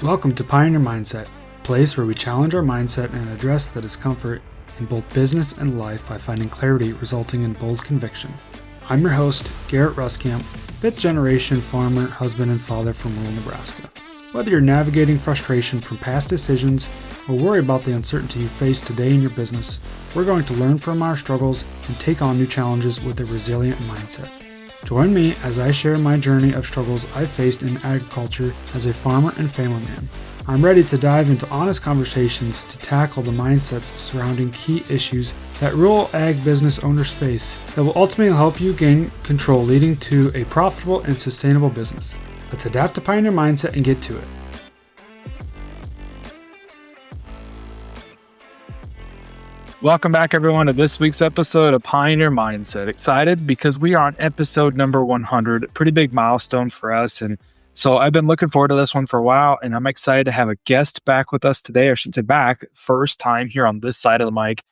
Welcome to Pioneer Mindset, a place where we challenge our mindset and address the discomfort in both business and life by finding clarity resulting in bold conviction. I'm your host, Garrett Ruskamp, fifth generation farmer, husband, and father from rural Nebraska. Whether you're navigating frustration from past decisions or worry about the uncertainty you face today in your business, we're going to learn from our struggles and take on new challenges with a resilient mindset. Join me as I share my journey of struggles I faced in agriculture as a farmer and family man. I'm ready to dive into honest conversations to tackle the mindsets surrounding key issues that rural ag business owners face that will ultimately help you gain control, leading to a profitable and sustainable business. Let's adapt to Pioneer Mindset and get to it. Welcome back, everyone, to this week's episode of Pioneer Mindset. Excited because we are on episode number 100, pretty big milestone for us. And so I've been looking forward to this one for a while, and I'm excited to have a guest back with us today. I should say back, first time here on this side of the mic.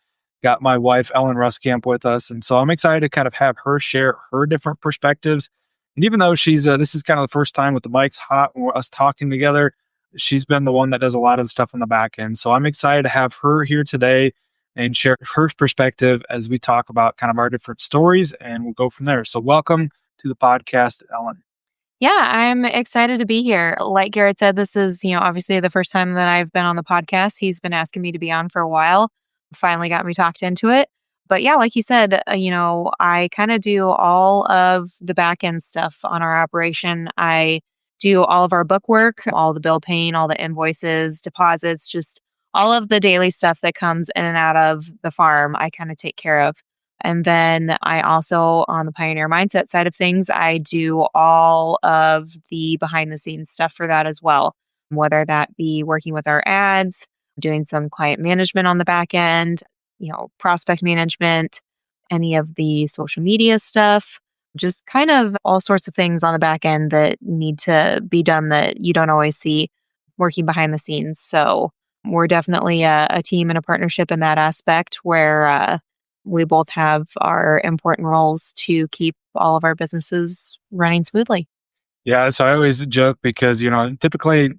Got my wife, Ellan Ruskamp, with us. And so I'm excited to kind of have her share her different perspectives. And even though this is kind of the first time with the mics hot and us talking together, she's been the one that does a lot of the stuff on the back end. So I'm excited to have her here today and share her perspective as we talk about kind of our different stories, and we'll go from there. So welcome to the podcast, Ellan. Yeah, I'm excited to be here. Like Garrett said, this is, obviously the first time that I've been on the podcast. He's been asking me to be on for a while. Finally got me talked into it. But yeah, like you said, I kind of do all of the back end stuff on our operation. I do all of our book work, all the bill paying, all the invoices, deposits, just all of the daily stuff that comes in and out of the farm, I kind of take care of. And then I also, on the Pioneer Mindset side of things, I do all of the behind the scenes stuff for that as well, whether that be working with our ads, doing some client management on the back end, prospect management, any of the social media stuff, just kind of all sorts of things on the back end that need to be done that you don't always see working behind the scenes. So we're definitely a team and a partnership in that aspect where we both have our important roles to keep all of our businesses running smoothly. Yeah, so I always joke because, typically,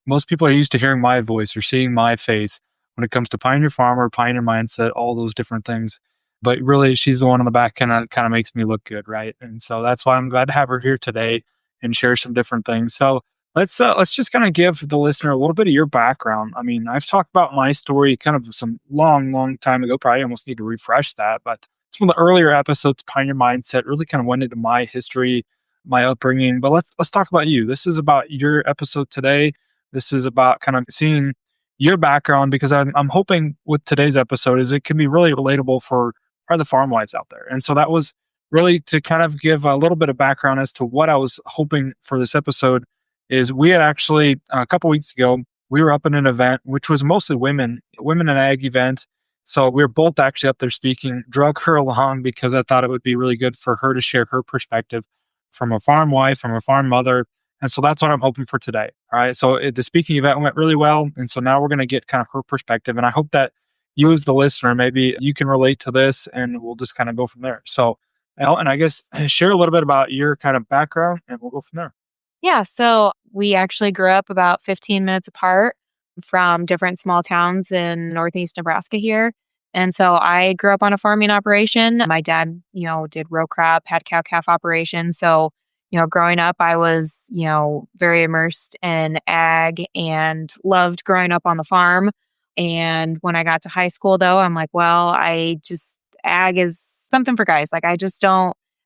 most people are used to hearing my voice or seeing my face when it comes to Pioneer Farmer, Pioneer Mindset, all those different things. But really, she's the one on the back kind of makes me look good, right? And so that's why I'm glad to have her here today and share some different things. So let's just kind of give the listener a little bit of your background. I mean, I've talked about my story kind of some long time ago. Probably almost need to refresh that. But some of the earlier episodes, Pioneer Mindset, really kind of went into my history, my upbringing. But let's talk about you. This is about your episode today. This is about kind of seeing your background, because I'm hoping with today's episode is it can be really relatable for the farm wives out there. And so that was really to kind of give a little bit of background as to what I was hoping for this episode. Is we had actually, a couple weeks ago, we were up in an event, which was mostly women in ag event. So we were both actually up there speaking, drug her along because I thought it would be really good for her to share her perspective from a farm wife, from a farm mother. And so that's what I'm hoping for today. All right. So the speaking event went really well. And so now we're going to get kind of her perspective. And I hope that you as the listener, maybe you can relate to this and we'll just kind of go from there. So, Ellan, I guess share a little bit about your kind of background and we'll go from there. Yeah, so we actually grew up about 15 minutes apart from different small towns in northeast Nebraska here. And so I grew up on a farming operation. My dad, did row crop, had cow-calf operations. So, growing up, I was, very immersed in ag and loved growing up on the farm. And when I got to high school, though, I'm like, well, ag is something for guys. Like,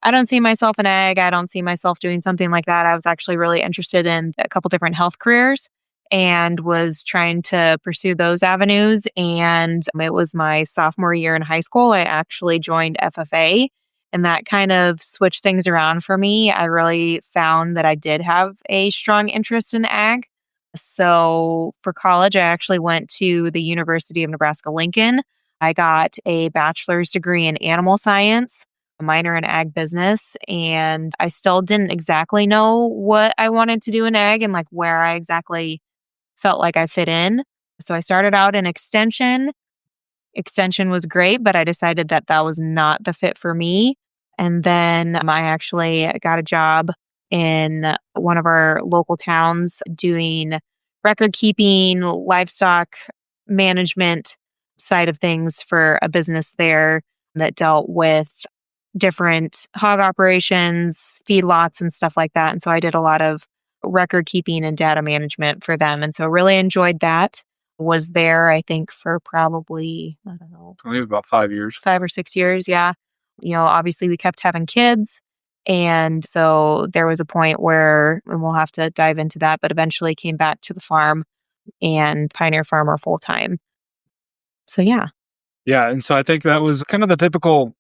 I don't see myself in ag. I don't see myself doing something like that. I was actually really interested in a couple different health careers and was trying to pursue those avenues. And it was my sophomore year in high school. I actually joined FFA, and that kind of switched things around for me. I really found that I did have a strong interest in ag. So for college, I actually went to the University of Nebraska-Lincoln. I got a bachelor's degree in animal science, a minor in ag business, and I still didn't exactly know what I wanted to do in ag and like where I exactly felt like I fit in. So I started out in extension. Extension was great, but I decided that was not the fit for me. And then I actually got a job in one of our local towns doing record keeping, livestock management side of things for a business there that dealt with different hog operations, feedlots, and stuff like that. And so I did a lot of record keeping and data management for them. And so really enjoyed that. Was there, I think, for probably, I don't know, I believe about 5 years. 5 or 6 years. Yeah. Obviously we kept having kids. And so there was a point where, and we'll have to dive into that, but eventually came back to the farm and Pioneer Farmer full time. So yeah. Yeah. And so I think that was kind of the typical,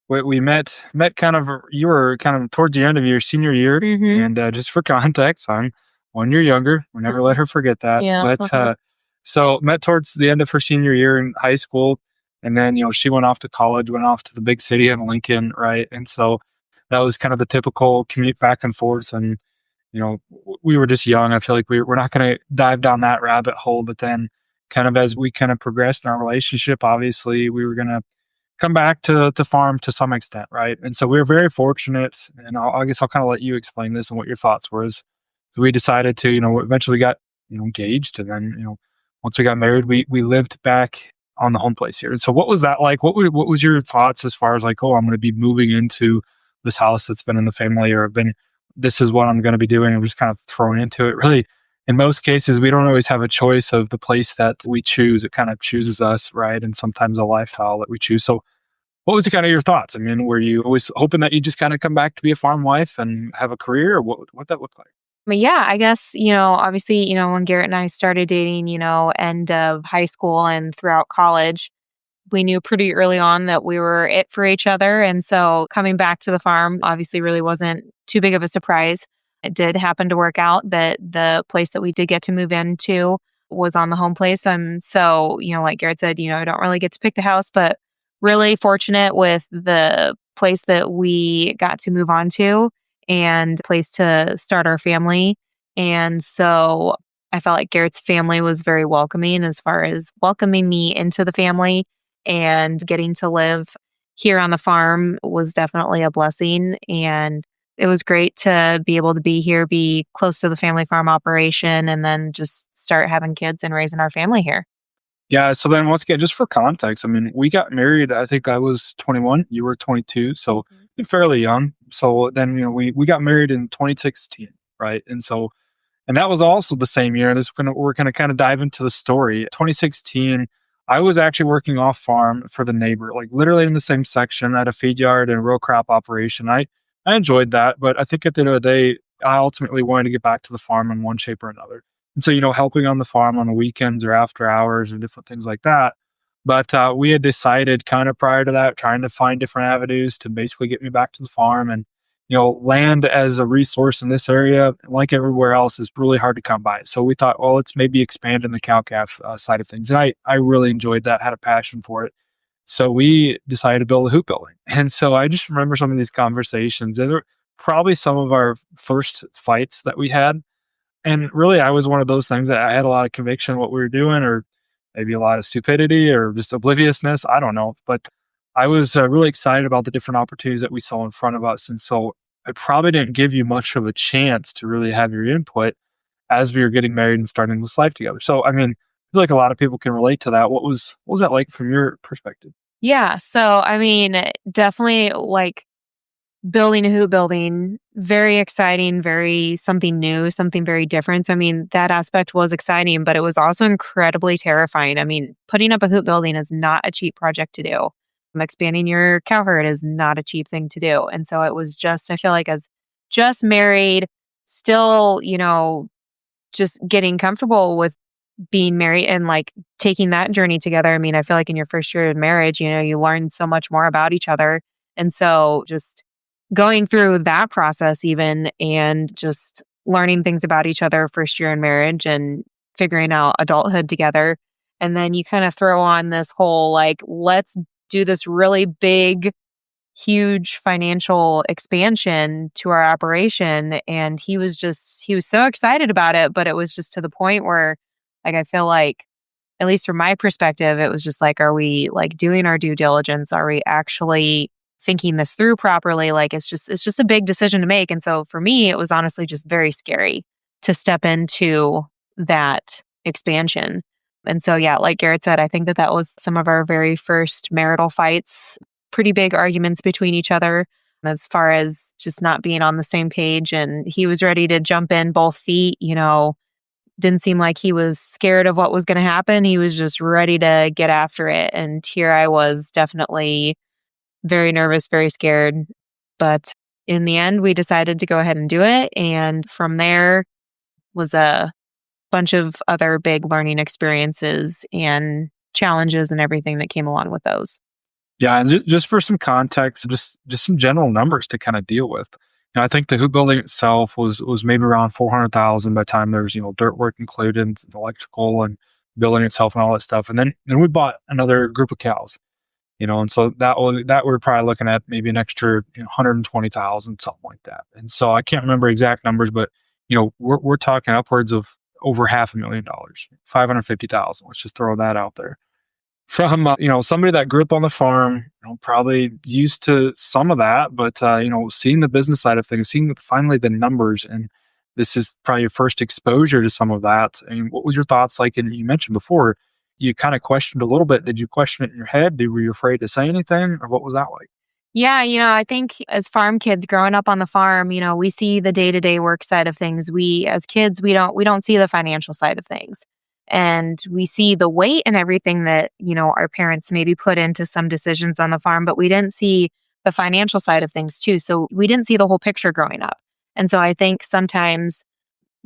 we met kind of, you were kind of towards the end of your senior year. Mm-hmm. And just for context, I'm 1 year younger. We never let her forget that. Yeah. But so met towards the end of her senior year in high school. And then, she went off to college, went off to the big city in Lincoln, right? And so that was kind of the typical commute back and forth. And, we were just young. I feel like we're not going to dive down that rabbit hole. But then kind of as we kind of progressed in our relationship, obviously we were going to come back to farm to some extent, right? And so we were very fortunate. And I guess I'll kind of let you explain this and what your thoughts were. So we decided to, eventually got, engaged. And then, once we got married, we lived back on the home place here. And so what was that like? What was your thoughts as far as like, oh, I'm going to be moving into this house that's been in the family, or this is what I'm going to be doing. I'm just kind of thrown into it. Really, in most cases, we don't always have a choice of the place that we choose. It kind of chooses us, right? And sometimes a lifestyle that we choose. So what was kind of your thoughts? I mean, were you always hoping that you just kind of come back to be a farm wife and have a career, or what that looked like? But yeah, I guess, obviously, when Garrett and I started dating, end of high school and throughout college, we knew pretty early on that we were it for each other. And so coming back to the farm obviously really wasn't too big of a surprise. It did happen to work out that the place that we did get to move into was on the home place. So, like Garrett said, I don't really get to pick the house, but really fortunate with the place that we got to move on to and place to start our family. And so I felt like Garrett's family was very welcoming as far as welcoming me into the family, and getting to live here on the farm was definitely a blessing. And it was great to be able to be here, be close to the family farm operation, and then just start having kids and raising our family here. Yeah. So then once again, just for context, I mean, we got married, I think I was 21, you were 22. So fairly young. So then, we got married in 2016, right? And that was also the same year. We're going to kind of dive into the story. 2016, I was actually working off farm for the neighbor, like literally in the same section at a feed yard and row crop operation. I enjoyed that, but I think at the end of the day, I ultimately wanted to get back to the farm in one shape or another. And so, helping on the farm on the weekends or after hours or different things like that. But we had decided kind of prior to that, trying to find different avenues to basically get me back to the farm. And, land as a resource in this area, like everywhere else, is really hard to come by. So we thought, well, let's maybe expand in the cow-calf side of things. And I really enjoyed that, had a passion for it. So we decided to build a hoop building. And so I just remember some of these conversations. And they're probably some of our first fights that we had. And really, I was one of those things that I had a lot of conviction in what we were doing, or maybe a lot of stupidity or just obliviousness. I don't know. But I was really excited about the different opportunities that we saw in front of us. And so I probably didn't give you much of a chance to really have your input as we were getting married and starting this life together. So, I mean, I feel like a lot of people can relate to that. What was that like from your perspective? Yeah. So, I mean, definitely like building a hoop building, very exciting, very something new, something very different. So, I mean, that aspect was exciting, but it was also incredibly terrifying. I mean, putting up a hoop building is not a cheap project to do. Expanding your cow herd is not a cheap thing to do. And so it was just, I feel like as just married, still, just getting comfortable with being married and like taking that journey together. I mean, I feel like in your first year of marriage, you learn so much more about each other. And so just going through that process even, and just learning things about each other first year in marriage and figuring out adulthood together. And then you kind of throw on this whole, like, let's do this really big, huge financial expansion to our operation. And he was so excited about it, but it was just to the point where, like, I feel like, at least from my perspective, it was just like, are we like doing our due diligence? Are we actually thinking this through properly? Like, it's just a big decision to make. And so for me, it was honestly just very scary to step into that expansion. And so, yeah, like Garrett said, I think that that was some of our very first marital fights, pretty big arguments between each other as far as just not being on the same page. And he was ready to jump in both feet, didn't seem like he was scared of what was going to happen. He was just ready to get after it. And here I was, definitely very nervous, very scared. But in the end, we decided to go ahead and do it. And from there was a bunch of other big learning experiences and challenges and everything that came along with those. Yeah, and just for some context, just some general numbers to kind of deal with. I think the hoop building itself was maybe around 400,000 by the time there's dirt work included, and electrical and building itself and all that stuff. And then we bought another group of cows, and so that we're probably looking at maybe an extra 120,000, something like that. And so I can't remember exact numbers, but we're talking upwards of over $500,000, 550,000. Let's just throw that out there. From somebody that grew up on the farm, probably used to some of that, but seeing the business side of things, seeing finally the numbers, and this is probably your first exposure to some of that. I mean, what was your thoughts like? And you mentioned before, you kind of questioned a little bit. Did you question it in your head? Were you afraid to say anything, or what was that like? Yeah, I think as farm kids growing up on the farm, we see the day-to-day work side of things. We as kids, we don't see the financial side of things. And we see the weight and everything that, our parents maybe put into some decisions on the farm, but we didn't see the financial side of things too. So we didn't see the whole picture growing up. And so I think sometimes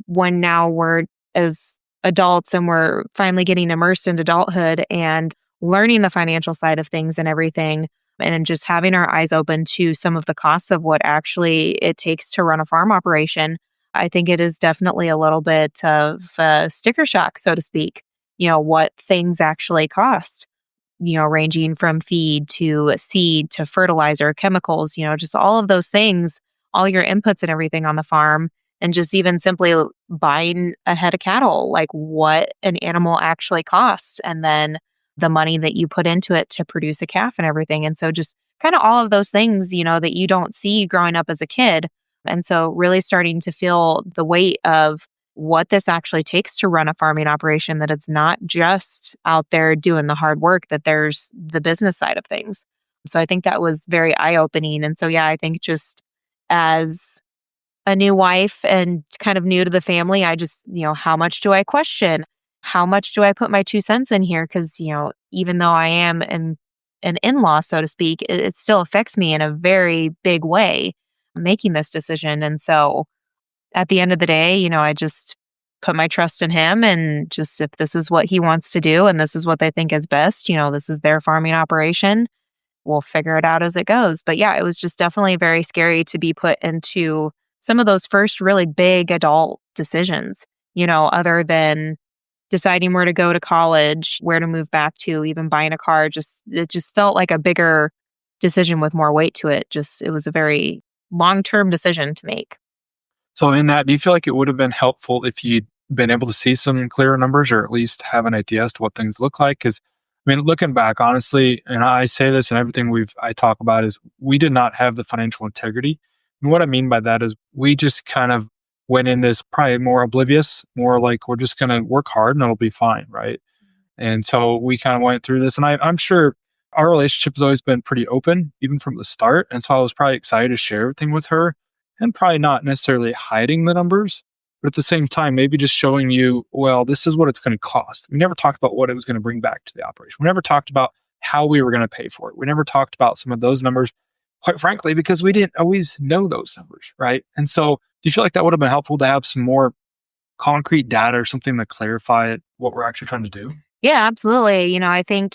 when now we're as adults and we're finally getting immersed in adulthood and learning the financial side of things and everything, and just having our eyes open to some of the costs of what actually it takes to run a farm operation, I think it is definitely a little bit of sticker shock, so to speak, what things actually cost, ranging from feed to seed to fertilizer, chemicals, just all of those things, all your inputs and everything on the farm, and just even simply buying a head of cattle, like what an animal actually costs, and then the money that you put into it to produce a calf and everything. And so just kind of all of those things, that you don't see growing up as a kid. And so really starting to feel the weight of what this actually takes to run a farming operation, that it's not just out there doing the hard work, that there's the business side of things. So I think that was very eye-opening. And so, yeah, I think just as a new wife and kind of new to the family, I just, how much do I question? How much do I put my 2 cents in here? Because, even though I am an in-law, so to speak, it still affects me in a very big way making this decision. And so at the end of the day, I just put my trust in him, and just if this is what he wants to do and this is what they think is best, this is their farming operation, we'll figure it out as it goes. But yeah, it was just definitely very scary to be put into some of those first really big adult decisions, other than deciding where to go to college, where to move back to, even buying a car. It just felt like a bigger decision with more weight to it. It was a very long-term decision to make. So in that, do you feel like it would have been helpful if you'd been able to see some clearer numbers, or at least have an idea as to what things look like? Because looking back, honestly, and I say this and everything I talk about, is we did not have the financial integrity. And what I mean by that is we just kind of went in this probably more oblivious, more like we're just going to work hard and it'll be fine, right? And so we kind of went through this, and I'm sure our relationship has always been pretty open, even from the start. And so I was probably excited to share everything with her, and probably not necessarily hiding the numbers, but at the same time, maybe just showing you, well, this is what it's going to cost. We never talked about what it was going to bring back to the operation. We never talked about how we were going to pay for it. We never talked about some of those numbers, quite frankly, because we didn't always know those numbers, right? And so do you feel like that would have been helpful to have some more concrete data or something to clarify what we're actually trying to do? Yeah, absolutely. I think,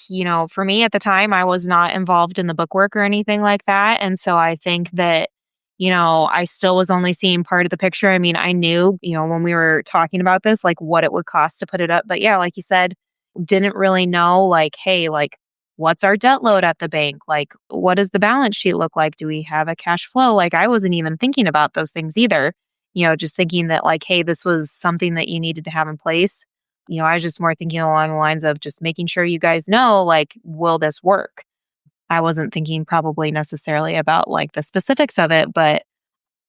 for me at the time, I was not involved in the bookwork or anything like that. And so I think that, I still was only seeing part of the picture. I knew, when we were talking about this, like what it would cost to put it up. But yeah, like you said, didn't really know, like, hey, like, what's our debt load at the bank? Like, what does the balance sheet look like? Do we have a cash flow? Like, I wasn't even thinking about those things either. Just thinking that, like, hey, this was something that you needed to have in place. I was just more thinking along the lines of just making sure you guys know, like, will this work? I wasn't thinking probably necessarily about like the specifics of it, but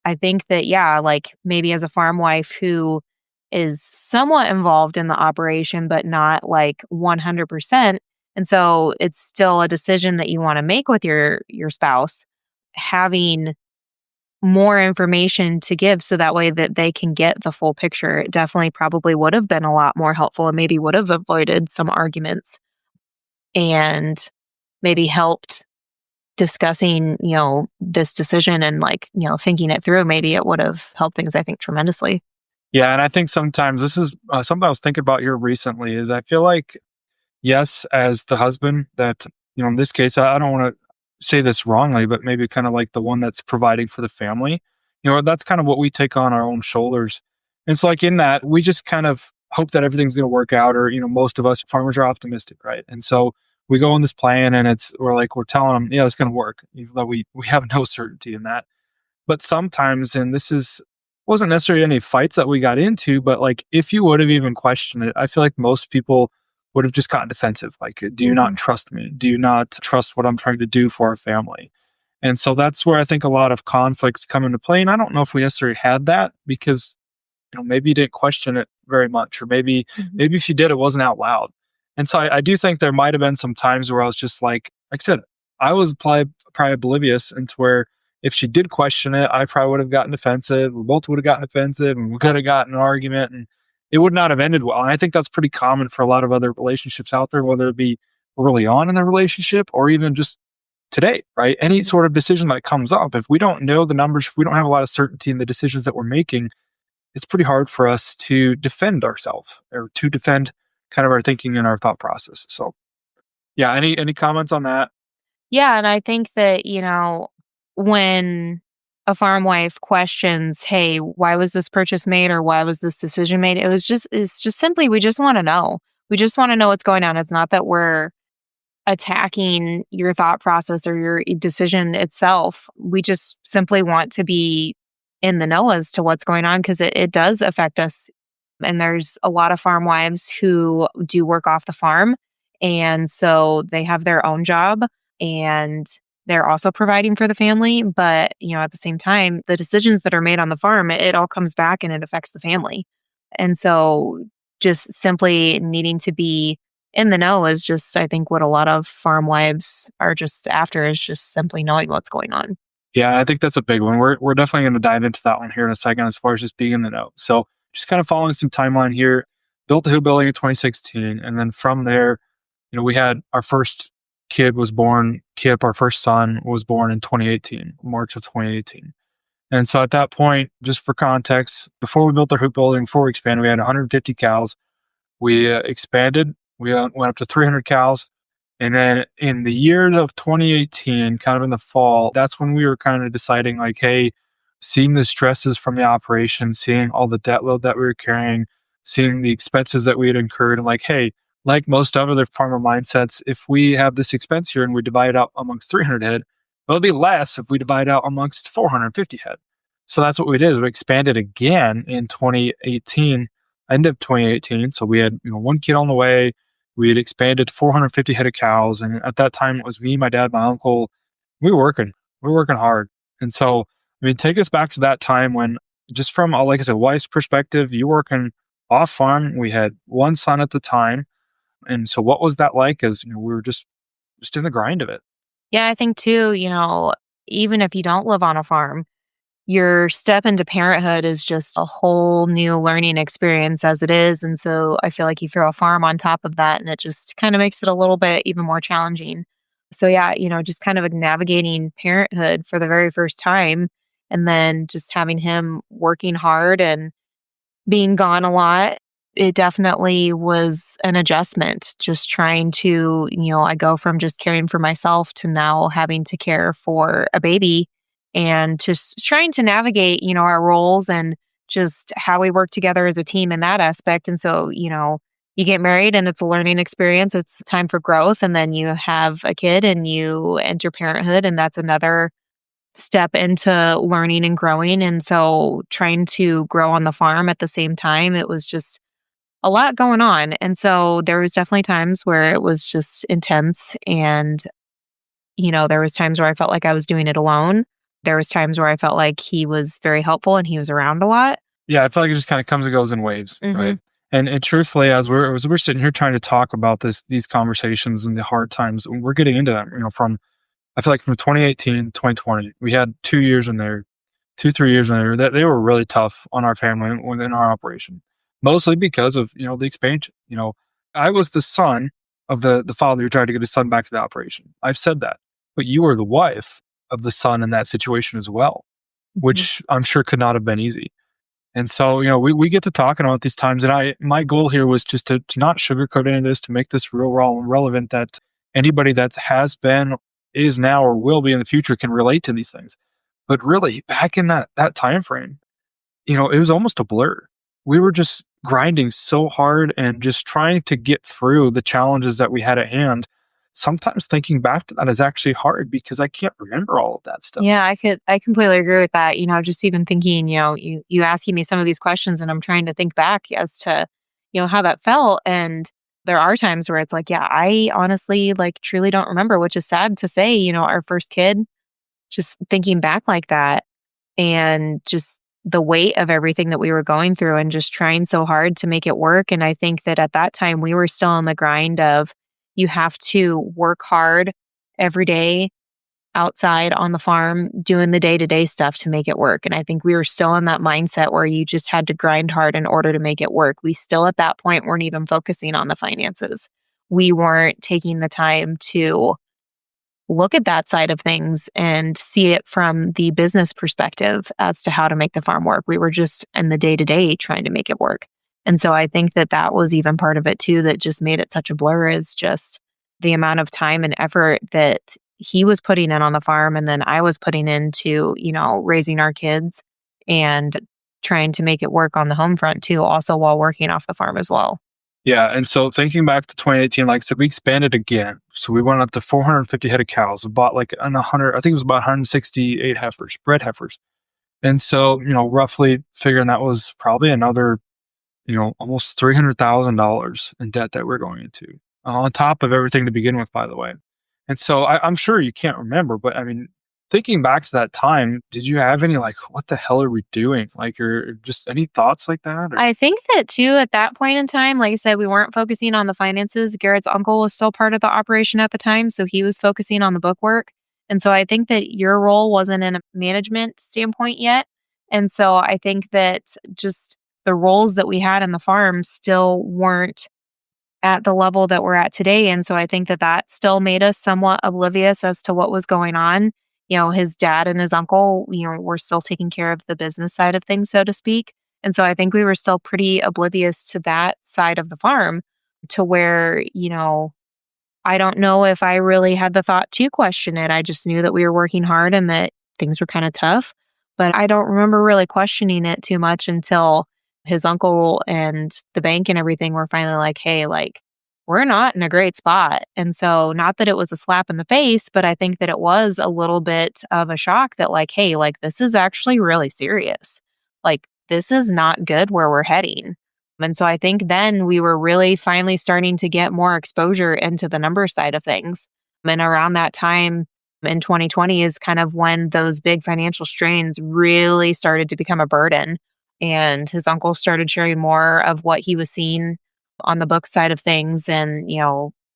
I think that, yeah, like maybe as a farm wife who is somewhat involved in the operation, but not like 100%. And so it's still a decision that you want to make with your spouse, having more information to give so that way that they can get the full picture. It definitely probably would have been a lot more helpful and maybe would have avoided some arguments and maybe helped discussing, this decision and thinking it through. Maybe it would have helped things, I think, tremendously. Yeah. And I think sometimes this is something I was thinking about here recently is I feel like, yes, as the husband that, in this case, I don't want to say this wrongly, but maybe kind of like the one that's providing for the family, that's kind of what we take on our own shoulders. And it's like in that, we just kind of hope that everything's going to work out, or, most of us farmers are optimistic, right? And so we go in this plan and we're telling them, yeah, it's going to work, even though we have no certainty in that. But sometimes, and wasn't necessarily any fights that we got into, but like if you would have even questioned it, I feel like most people would have just gotten defensive. Like, do you not trust me? Do you not trust what I'm trying to do for our family? And so that's where I think a lot of conflicts come into play. And I don't know if we necessarily had that because, maybe you didn't question it very much, or maybe if you did, it wasn't out loud. And so I do think there might have been some times where I was just like I said, I was probably oblivious into where if she did question it, I probably would have gotten defensive. We both would have gotten defensive and we could have gotten an argument and it would not have ended well. And I think that's pretty common for a lot of other relationships out there, whether it be early on in the relationship or even just today, right? Any sort of decision that comes up, if we don't know the numbers, if we don't have a lot of certainty in the decisions that we're making, it's pretty hard for us to defend ourselves or to defend kind of our thinking and our thought process. So yeah, any comments on that? Yeah. And I think that, when a farm wife questions, hey, why was this purchase made or why was this decision made? It's just simply, we just want to know. We just want to know what's going on. It's not that we're attacking your thought process or your decision itself. We just simply want to be in the know as to what's going on because it does affect us. And there's a lot of farm wives who do work off the farm. And so they have their own job and they're also providing for the family. But, at the same time, the decisions that are made on the farm, it all comes back and it affects the family. And so just simply needing to be in the know is just, I think, what a lot of farm wives are just after is just simply knowing what's going on. Yeah, I think that's a big one. We're definitely going to dive into that one here in a second as far as just being in the know. So just kind of following some timeline here, built the Who building in 2016. And then from there, we had our first kid was born, Kip, our first son was born in 2018, March of 2018. And so at that point, just for context, before we built the Who building, before we expanded, we had 150 cows. We expanded, we went up to 300 cows. And then in the years of 2018, kind of in the fall, that's when we were kind of deciding like, hey, seeing the stresses from the operation, seeing all the debt load that we were carrying, seeing the expenses that we had incurred, and like, hey, like most other farmer mindsets, if we have this expense here and we divide it out amongst 300 head, it'll be less if we divide out amongst 450 head. So that's what we did is we expanded again in 2018, end of 2018. So we had one kid on the way. We had expanded to 450 head of cows. And at that time, it was me, my dad, my uncle. We were working hard. And so, take us back to that time when just from, like I said, wife's perspective, you working off farm. We had one son at the time. And so what was that like as we were just in the grind of it? Yeah, I think too, even if you don't live on a farm, your step into parenthood is just a whole new learning experience as it is. And so I feel like you throw a farm on top of that and it just kind of makes it a little bit even more challenging. So yeah, just kind of navigating parenthood for the very first time and then just having him working hard and being gone a lot. It definitely was an adjustment, just trying to, I go from just caring for myself to now having to care for a baby and just trying to navigate, our roles and just how we work together as a team in that aspect. And so, you get married and it's a learning experience. It's time for growth. And then you have a kid and you enter parenthood and that's another step into learning and growing. And so trying to grow on the farm at the same time, it was just a lot going on. And so there was definitely times where it was just intense. And, there was times where I felt like I was doing it alone. There was times where I felt like he was very helpful and he was around a lot. Yeah, I feel like it just kind of comes and goes in waves, Hmm. right? And truthfully, as we're sitting here trying to talk about these conversations and the hard times, we're getting into them. From I feel like from 2018 to 2020, we had 2 years in there, 2 3 years in there that they were really tough on our family within our operation, mostly because of the expansion. I was the son of the father who tried to get his son back to the operation. I've said that, but you were the wife of the son in that situation as well, Hmm. which I'm sure could not have been easy. And so, we get to talking about these times. And my goal here was just to not sugarcoat any of this, to make this real raw and relevant that anybody that has been, is now, or will be in the future can relate to these things. But really, back in that time frame, it was almost a blur. We were just grinding so hard and just trying to get through the challenges that we had at hand. Sometimes thinking back to that is actually hard because I can't remember all of that stuff. Yeah, I completely agree with that. Just even thinking, you asking me some of these questions and I'm trying to think back as to, how that felt. And there are times where it's like, yeah, I honestly like truly don't remember, which is sad to say, our first kid, just thinking back like that and just the weight of everything that we were going through and just trying so hard to make it work. And I think that at that time we were still on the grind of you have to work hard every day outside on the farm doing the day-to-day stuff to make it work. And I think we were still in that mindset where you just had to grind hard in order to make it work. We still at that point weren't even focusing on the finances. We weren't taking the time to look at that side of things and see it from the business perspective as to how to make the farm work. We were just in the day-to-day trying to make it work. And so I think that that was even part of it too that just made it such a blur, is just the amount of time and effort that he was putting in on the farm and then I was putting into, raising our kids and trying to make it work on the home front too, also while working off the farm as well. Yeah, and so thinking back to 2018, like I said, we expanded again. So we went up to 450 head of cows. We bought like an 100, I think it was about 168 heifers, bred heifers. And so, roughly figuring that was probably another, almost $300,000 in debt that we're going into, on top of everything to begin with, by the way. And so I'm sure you can't remember, but I mean, thinking back to that time, did you have any like, what the hell are we doing? Like, or just any thoughts like that? Or? I think that too, at that point in time, like I said, we weren't focusing on the finances. Garrett's uncle was still part of the operation at the time, so he was focusing on the bookwork. And so I think that your role wasn't in a management standpoint yet. And so I think that just the roles that we had in the farm still weren't at the level that we're at today. And so I think that that still made us somewhat oblivious as to what was going on. His dad and his uncle, were still taking care of the business side of things, so to speak. And so I think we were still pretty oblivious to that side of the farm to where, I don't know if I really had the thought to question it. I just knew that we were working hard and that things were kind of tough. But I don't remember really questioning it too much until his uncle and the bank and everything were finally like, hey, like, we're not in a great spot. And so, not that it was a slap in the face, but I think that it was a little bit of a shock that, like, hey, like, this is actually really serious. Like, this is not good where we're heading. And so I think then we were really finally starting to get more exposure into the number side of things. And around that time in 2020 is kind of when those big financial strains really started to become a burden. And his uncle started sharing more of what he was seeing on the book side of things. And,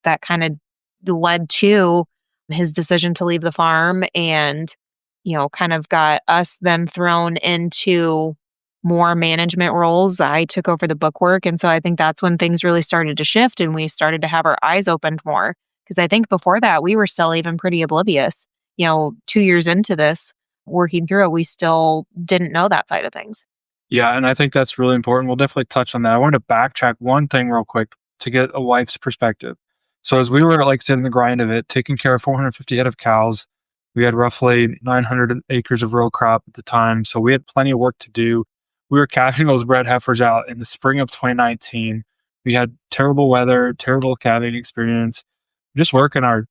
that kind of led to his decision to leave the farm and, kind of got us then thrown into more management roles. I took over the bookwork. And so I think that's when things really started to shift and we started to have our eyes opened more. Because I think before that, we were still even pretty oblivious. 2 years into this, working through it, we still didn't know that side of things. Yeah, and I think that's really important. We'll definitely touch on that. I want to backtrack one thing real quick to get a wife's perspective. So as we were like sitting in the grind of it, taking care of 450 head of cows, we had roughly 900 acres of row crop at the time. So we had plenty of work to do. We were calving those bred heifers out in the spring of 2019. We had terrible weather, terrible calving experience, just working our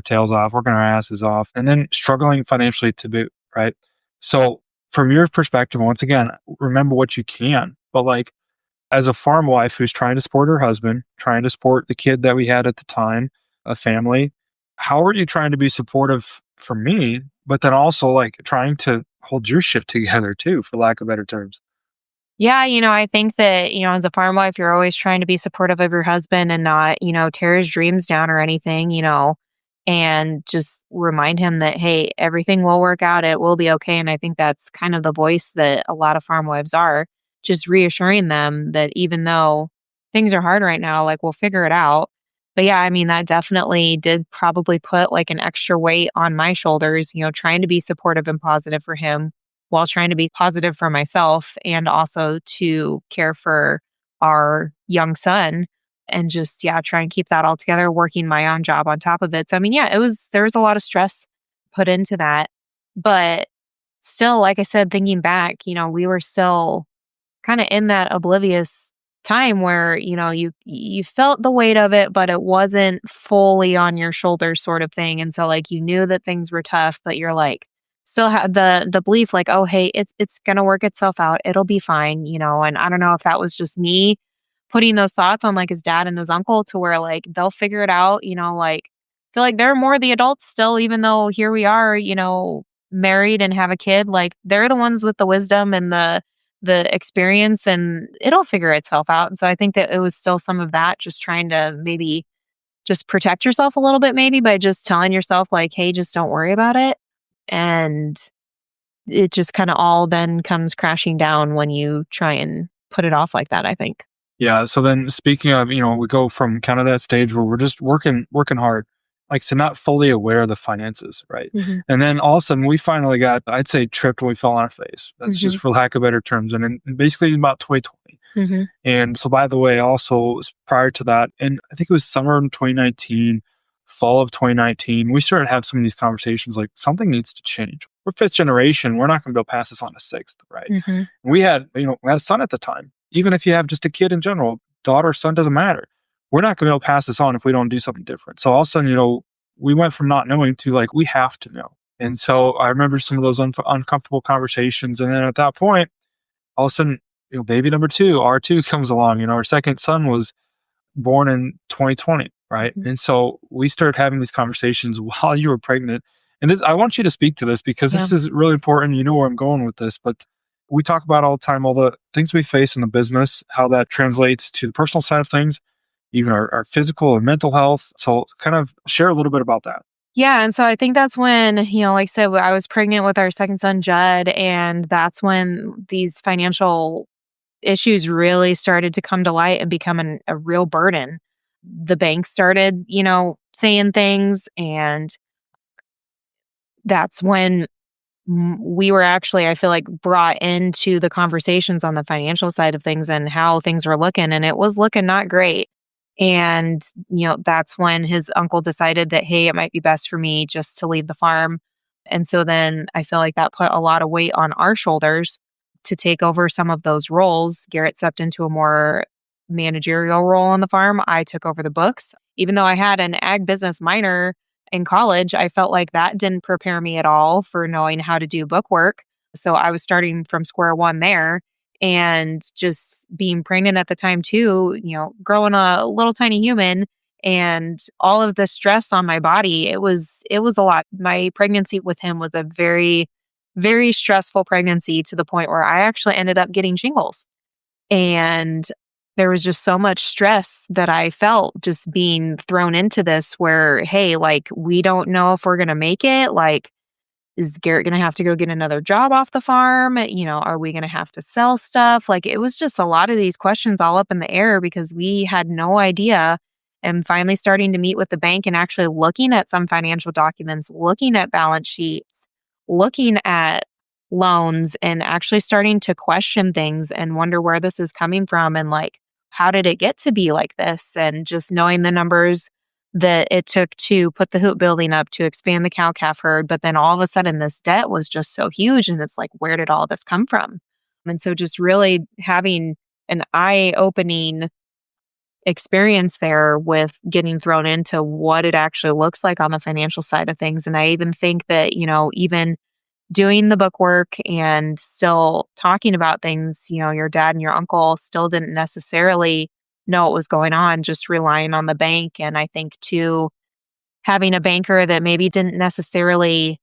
tails off, working our asses off, and then struggling financially to boot, right? So from your perspective, once again, remember what you can. But like as a farm wife who's trying to support her husband, trying to support the kid that we had at the time, a family, how are you trying to be supportive for me, but then also like trying to hold your shit together too, for lack of better terms? Yeah, I think that, as a farm wife, you're always trying to be supportive of your husband and not, tear his dreams down or anything, and just remind him that, hey, everything will work out. It will be okay. And I think that's kind of the voice that a lot of farm wives are, just reassuring them that even though things are hard right now, like we'll figure it out. But yeah, I mean, that definitely did probably put like an extra weight on my shoulders, trying to be supportive and positive for him while trying to be positive for myself and also to care for our young son and just, yeah, try and keep that all together, working my own job on top of it. So, I mean, yeah, there was a lot of stress put into that. But still, like I said, thinking back, we were still kind of in that oblivious time where, you felt the weight of it, but it wasn't fully on your shoulders sort of thing. And so like you knew that things were tough, but you're like still had the belief like, oh hey, it's gonna work itself out. It'll be fine, and I don't know if that was just me putting those thoughts on like his dad and his uncle to where like they'll figure it out, like feel like they're more the adults still, even though here we are, married and have a kid, like they're the ones with the wisdom and the experience and it'll figure itself out. And so I think that it was still some of that, just trying to maybe just protect yourself a little bit, maybe by just telling yourself, like, hey, just don't worry about it. And it just kind of all then comes crashing down when you try and put it off like that, I think. Yeah. So then speaking of, we go from kind of that stage where we're just working hard, like, so not fully aware of the finances, right? Hmm. And then all of a sudden we finally got, I'd say, tripped when we fell on our face. That's Hmm. just for lack of better terms. And in basically about 2020. Hmm. And so, by the way, also prior to that, and I think it was summer in 2019, fall of 2019, we started to have some of these conversations like something needs to change. We're fifth generation. We're not going to be able to pass this on to sixth, right? Hmm. And we had a son at the time. Even if you have just a kid in general, daughter or son, doesn't matter. We're not going to be able to pass this on if we don't do something different. So all of a sudden, we went from not knowing to like, we have to know. And so I remember some of those uncomfortable conversations. And then at that point, all of a sudden, baby number two, R2 comes along. Our second son was born in 2020, right? Hmm. And so we started having these conversations while you were pregnant. And I want you to speak to this because Yeah. this is really important. You know where I'm going with this, but we talk about all the time, all the things we face in the business, how that translates to the personal side of things, even our physical and mental health. So kind of share a little bit about that. Yeah. And so I think that's when, like I said, I was pregnant with our second son, Judd. And that's when these financial issues really started to come to light and become a real burden. The bank started, saying things. And that's when we were actually, I feel like, brought into the conversations on the financial side of things and how things were looking. And it was looking not great. And, that's when his uncle decided that, hey, it might be best for me just to leave the farm. And so then I feel like that put a lot of weight on our shoulders to take over some of those roles. Garrett stepped into a more managerial role on the farm. I took over the books. Even though I had an ag business minor in college, I felt like that didn't prepare me at all for knowing how to do book work. So I was starting from square one there. And just being pregnant at the time too, growing a little tiny human and all of the stress on my body, it was a lot. My pregnancy with him was a very, very stressful pregnancy to the point where I actually ended up getting shingles. And there was just so much stress that I felt just being thrown into this where, hey, like, we don't know if we're going to make it. Like, is Garrett going to have to go get another job off the farm? Are we going to have to sell stuff? Like, it was just a lot of these questions all up in the air because we had no idea. And finally starting to meet with the bank and actually looking at some financial documents, looking at balance sheets, looking at loans, and actually starting to question things and wonder where this is coming from and like, how did it get to be like this? And just knowing the numbers that it took to put the hoop building up to expand the cow calf herd. But then all of a sudden, this debt was just so huge. And it's like, where did all this come from? And so just really having an eye opening experience there with getting thrown into what it actually looks like on the financial side of things. And I even think that, even doing the book work and still talking about things, your dad and your uncle still didn't necessarily know what was going on, just relying on the bank. And I think too, having a banker that maybe didn't necessarily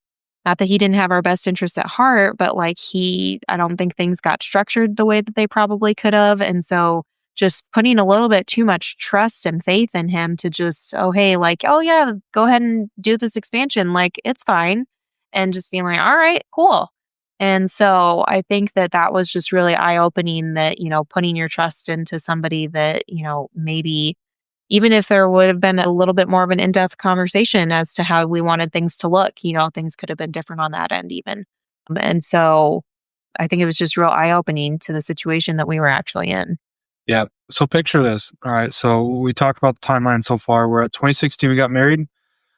not that he didn't have our best interests at heart, but like I don't think things got structured the way that they probably could have. And so just putting a little bit too much trust and faith in him to just, oh, hey, like, oh yeah, go ahead and do this expansion. Like, it's fine. And just being like, all right, cool. And so I think that was just really eye opening that, putting your trust into somebody that, maybe even if there would have been a little bit more of an in-depth conversation as to how we wanted things to look, things could have been different on that end even. And so I think it was just real eye opening to the situation that we were actually in. Yeah. So picture this. All right. So we talked about the timeline so far. We're at 2016. We got married.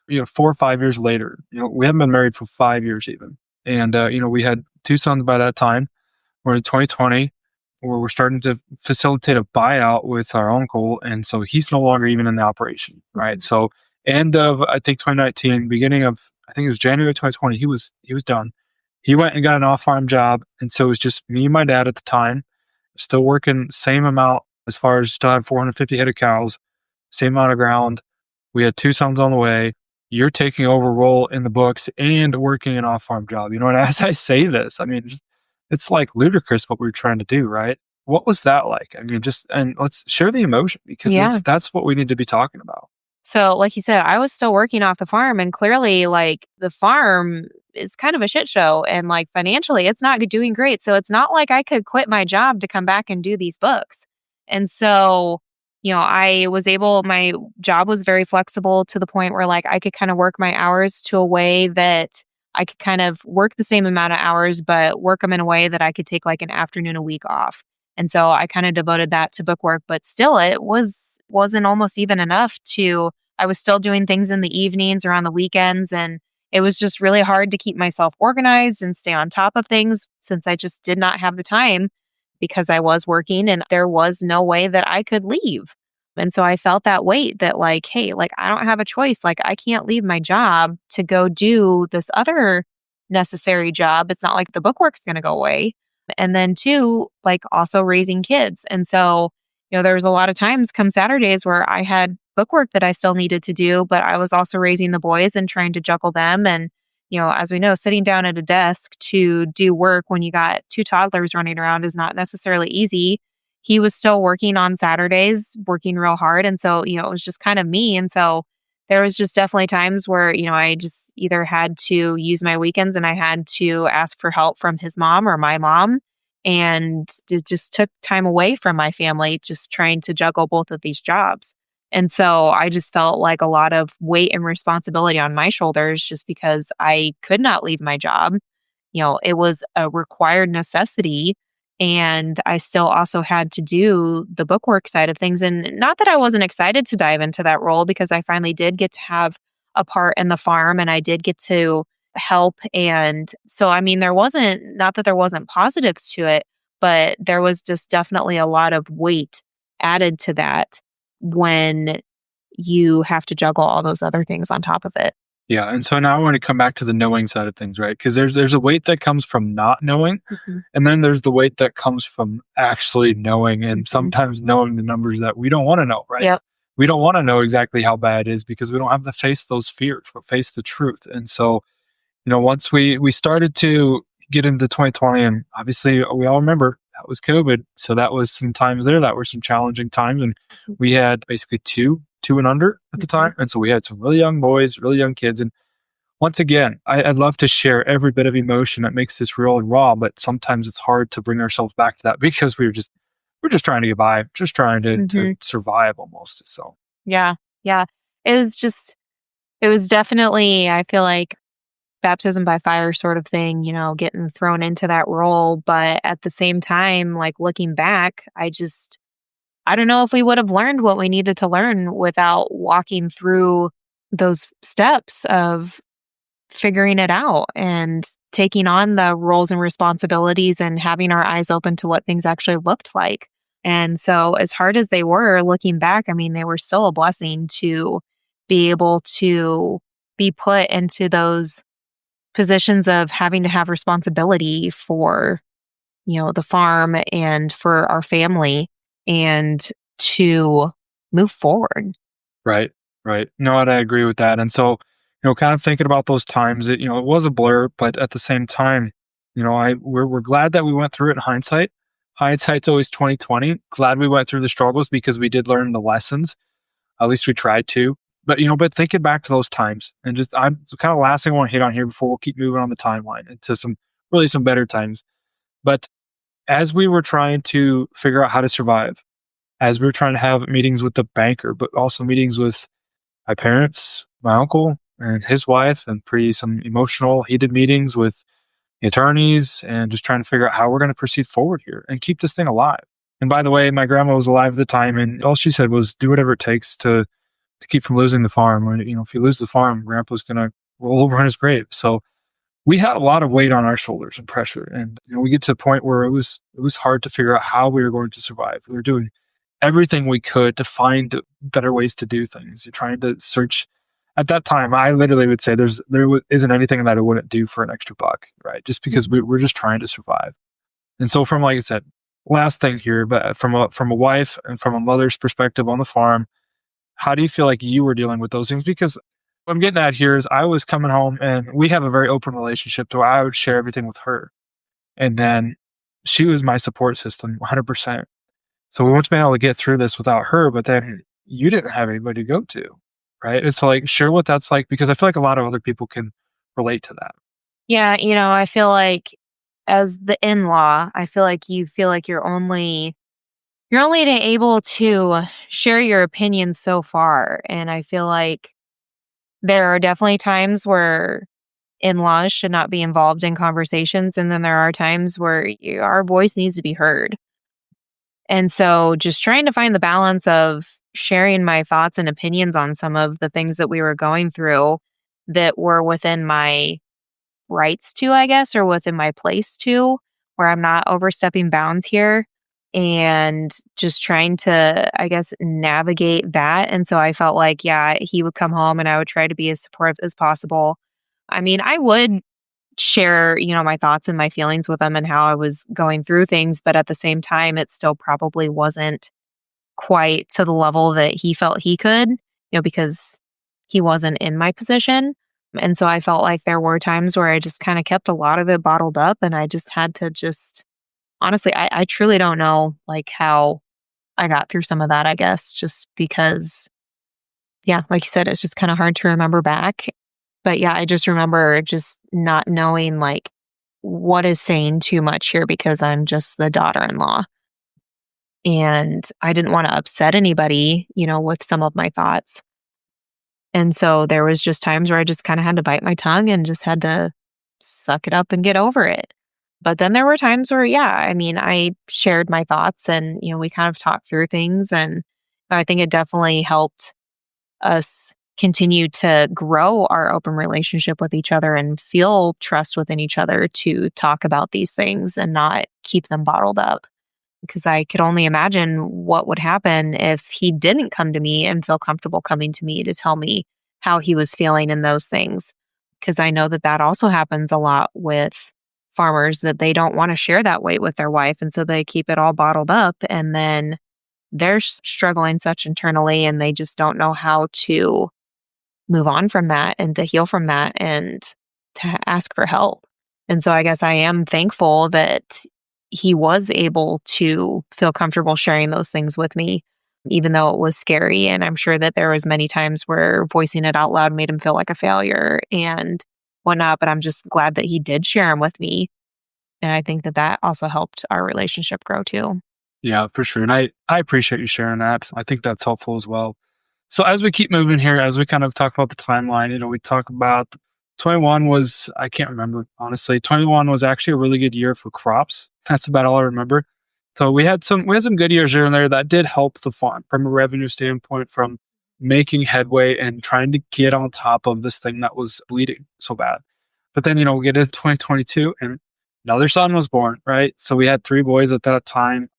4 or 5 years later. We haven't been married for 5 years even. And we had 2 sons by that time. We're in 2020, where we're starting to facilitate a buyout with our uncle, and so he's no longer even in the operation, right? So end of I think 2019, beginning of I think it was January 2020, he was done. He went and got an off-farm job, and so it was just me and my dad at the time, still working same amount as far as still had 450 head of cows, same amount of ground. We had 2 sons on the way. You're taking over a role in the books and working an off-farm job. And as I say this, I mean, it's like ludicrous what we were trying to do, right? What was that like? I mean, and let's share the emotion because that's what we need to be talking about. So, like you said, I was still working off the farm, and clearly, like, the farm is kind of a shit show, and like financially, it's not doing great. So, it's not like I could quit my job to come back and do these books. And so, my job was very flexible to the point where like I could kind of work my hours to a way that I could kind of work the same amount of hours, but work them in a way that I could take like an afternoon a week off. And so I kind of devoted that to book work, but still wasn't almost even enough I was still doing things in the evenings or on the weekends. And it was just really hard to keep myself organized and stay on top of things since I just did not have the time because I was working and there was no way that I could leave. And so I felt that weight that like, hey, like I don't have a choice. Like I can't leave my job to go do this other necessary job. It's not like the bookwork's going to go away. And then 2, like also raising kids. And so, there was a lot of times come Saturdays where I had bookwork that I still needed to do, but I was also raising the boys and trying to juggle them. And, as we know, sitting down at a desk to do work when you got 2 toddlers running around is not necessarily easy. He was still working on Saturdays, working real hard. And so, it was just kind of me. And so there was just definitely times where, I just either had to use my weekends and I had to ask for help from his mom or my mom. And it just took time away from my family, just trying to juggle both of these jobs. And so I just felt like a lot of weight and responsibility on my shoulders just because I could not leave my job. It was a required necessity. And I still also had to do the bookwork side of things. And not that I wasn't excited to dive into that role because I finally did get to have a part in the farm and I did get to help. And so, I mean, not that there wasn't positives to it, but there was just definitely a lot of weight added to that when you have to juggle all those other things on top of it. Yeah. And so now I want to come back to the knowing side of things, right? Because there's a weight that comes from not knowing. Mm-hmm. And then there's the weight that comes from actually knowing and sometimes knowing the numbers that we don't want to know, right? Yep. We don't want to know exactly how bad it is because we don't have to face those fears, but face the truth. And so, once we started to get into 2020, and obviously we all remember that was COVID. So that was some times there that were some challenging times. And we had basically two and under at the time. And so we had some really young boys, really young kids. And once again, I'd love to share every bit of emotion that makes this real and raw, but sometimes it's hard to bring ourselves back to that because we're just trying to get by, just trying to survive almost. So yeah. It was definitely, I feel like, baptism by fire sort of thing, getting thrown into that role. But at the same time, like looking back, I don't know if we would have learned what we needed to learn without walking through those steps of figuring it out and taking on the roles and responsibilities and having our eyes open to what things actually looked like. And so as hard as they were looking back, I mean, they were still a blessing to be able to be put into those positions of having to have responsibility for, the farm and for our family and to move forward. Right. No, I agree with that. And so kind of thinking about those times, it was a blur, but at the same time, we're glad that we went through it in hindsight. Hindsight's always 2020. Glad we went through the struggles because we did learn the lessons. At least we tried to. But thinking back to those times and I'm kind of last thing I want to hit on here before we'll keep moving on the timeline into some better times. But as we were trying to figure out how to survive, as we were trying to have meetings with the banker, but also meetings with my parents, my uncle and his wife, and some emotional, heated meetings with the attorneys, and just trying to figure out how we're going to proceed forward here and keep this thing alive. And by the way, my grandma was alive at the time, and all she said was, do whatever it takes to keep from losing the farm. Or, if you lose the farm, grandpa's going to roll over in his grave. So we had a lot of weight on our shoulders and pressure. And we get to a point where it was hard to figure out how we were going to survive. We were doing everything we could to find better ways to do things. You're trying to search. At that time, I literally would say there isn't anything that I wouldn't do for an extra buck, right? Just because we're just trying to survive. And so from, like I said, last thing here, but from a wife and from a mother's perspective on the farm, how do you feel like you were dealing with those things? Because what I'm getting at here is I was coming home and we have a very open relationship to where I would share everything with her. And then she was my support system 100%. So we wouldn't be able to get through this without her, but then you didn't have anybody to go to, right? It's like, share what that's like, because I feel like a lot of other people can relate to that. Yeah, I feel like as the in-law, I feel like you feel like you're only able to share your opinions so far. And I feel like there are definitely times where in-laws should not be involved in conversations. And then there are times where our voice needs to be heard. And so just trying to find the balance of sharing my thoughts and opinions on some of the things that we were going through that were within my rights to, I guess, or within my place to, where I'm not overstepping bounds here, and just trying to, I guess, navigate that. And so I felt like, yeah, he would come home and I would try to be as supportive as possible. I mean, I would share, my thoughts and my feelings with him and how I was going through things, but at the same time, it still probably wasn't quite to the level that he felt he could, because he wasn't in my position. And so I felt like there were times where I just kind of kept a lot of it bottled up, and I just had to honestly, I truly don't know like how I got through some of that, I guess, just because, yeah, like you said, it's just kind of hard to remember back. But yeah, I just remember just not knowing like what is saying too much here, because I'm just the daughter-in-law. And I didn't want to upset anybody, with some of my thoughts. And so there was just times where I just kind of had to bite my tongue and just had to suck it up and get over it. But then there were times where, yeah, I mean, I shared my thoughts and, we kind of talked through things. And I think it definitely helped us continue to grow our open relationship with each other and feel trust within each other to talk about these things and not keep them bottled up. Because I could only imagine what would happen if he didn't come to me and feel comfortable coming to me to tell me how he was feeling in those things. Because I know that also happens a lot with farmers, that they don't want to share that weight with their wife. And so they keep it all bottled up, and then they're struggling such internally, and they just don't know how to move on from that and to heal from that and to ask for help. And so I guess I am thankful that he was able to feel comfortable sharing those things with me, even though it was scary. And I'm sure that there was many times where voicing it out loud made him feel like a failure and whatnot, but I'm just glad that he did share them with me. And I think that also helped our relationship grow too. Yeah, for sure. And I appreciate you sharing that. I think that's helpful as well. So as we keep moving here, as we kind of talk about the timeline, we talk about 21 was, I can't remember, honestly. 21 was actually a really good year for crops. That's about all I remember. So we had some good years here and there that did help the farm from a revenue standpoint, from making headway and trying to get on top of this thing that was bleeding so bad. But then, we get into 2022 and another son was born, right? So we had 3 boys at that time,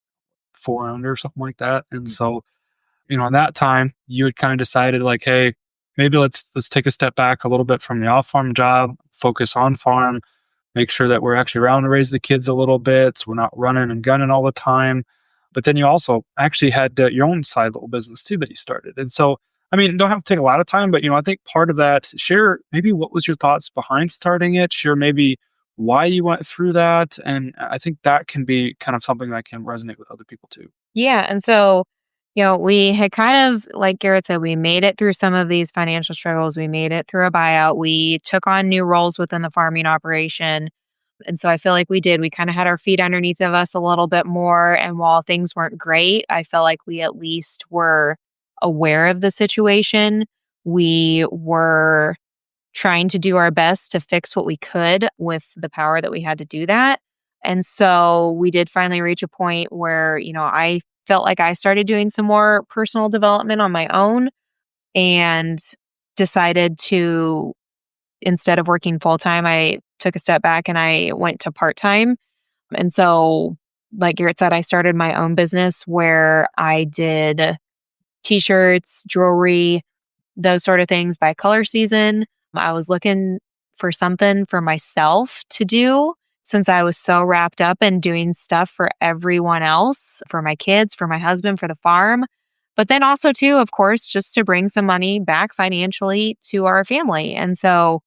4 under, something like that. And so, in that time, you had kind of decided like, hey, maybe let's take a step back a little bit from the off-farm job, focus on farm, make sure that we're actually around to raise the kids a little bit, so we're not running and gunning all the time. But then you also actually had your own side little business too that you started. And so I mean, don't have to take a lot of time, but I think part of that, share maybe what was your thoughts behind starting it, share maybe why you went through that. And I think that can be kind of something that can resonate with other people too. Yeah. And so, we had kind of, like Garrett said, we made it through some of these financial struggles. We made it through a buyout. We took on new roles within the farming operation. And so I feel like we did. We kind of had our feet underneath of us a little bit more. And while things weren't great, I felt like we at least were aware of the situation. We were trying to do our best to fix what we could with the power that we had to do that. And so we did finally reach a point where, I felt like I started doing some more personal development on my own and decided to, instead of working full time, I took a step back and I went to part time. And so, like Garrett said, I started my own business where I did t-shirts, jewelry, those sort of things by color season. I was looking for something for myself to do since I was so wrapped up in doing stuff for everyone else, for my kids, for my husband, for the farm. But then also, too, of course, just to bring some money back financially to our family. And so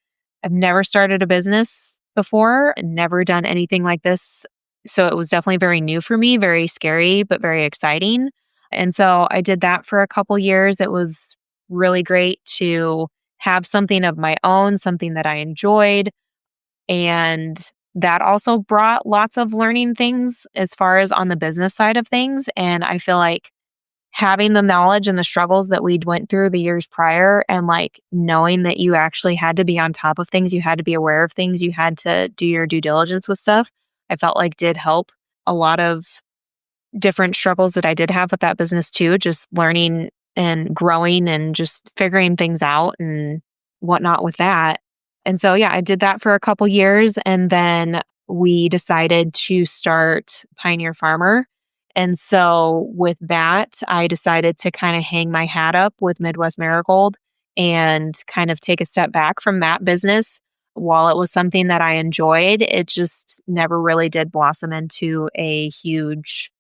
I've never started a business before, never done anything like this. So it was definitely very new for me, very scary, but very exciting. And so I did that for a couple years. It was really great to have something of my own, something that I enjoyed. And that also brought lots of learning things as far as on the business side of things. And I feel like having the knowledge and the struggles that we'd went through the years prior and like knowing that you actually had to be on top of things, you had to be aware of things, you had to do your due diligence with stuff, I felt like did help a lot of different struggles that I did have with that business too, just learning and growing and just figuring things out and whatnot with that. And so, yeah, I did that for a couple years. And then we decided to start Pioneer Farmer. And so with that, I decided to kind of hang my hat up with Midwest Marigold and kind of take a step back from that business. While it was something that I enjoyed, it just never really did blossom into a huge